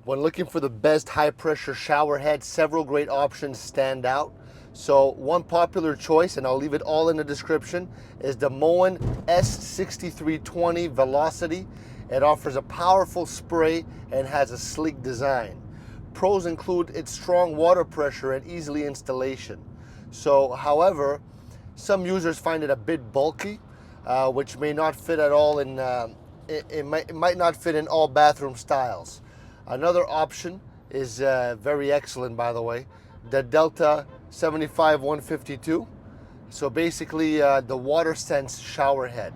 When looking for the best high-pressure shower head, several great options stand out. So one popular choice, and I'll leave it all in the description, is the Moen S6320 Velocity. It offers a powerful spray and has a sleek design. Pros include its strong water pressure and easily installation. So, however, some users find it a bit bulky, which may not fit at all in, it might not fit in all bathroom styles. Another option is very excellent, by the way, the Delta 75152. So basically the WaterSense Showerhead.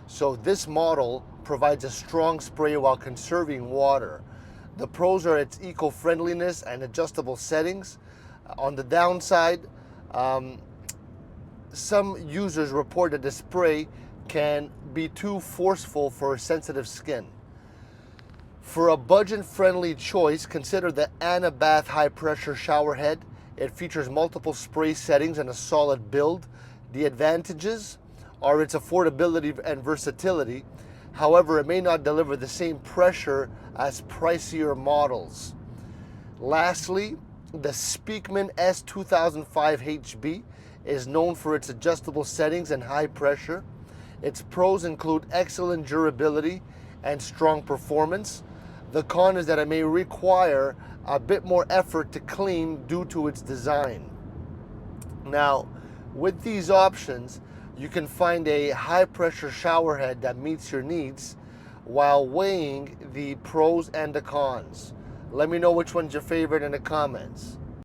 So this model provides a strong spray while conserving water. The pros are its eco-friendliness and adjustable settings. On the downside, some users report that the spray can be too forceful for sensitive skin. For a budget-friendly choice, consider the Ana Bath High-Pressure Showerhead. It features multiple spray settings and a solid build. The advantages are its affordability and versatility. However, it may not deliver the same pressure as pricier models. Lastly, the Moen S2005 is known for its adjustable settings and high pressure. Its pros include excellent durability and strong performance. The con is that it may require a bit more effort to clean due to its design. Now, with these options, you can find a high-pressure shower head that meets your needs while weighing the pros and the cons. Let me know which one's your favorite in the comments.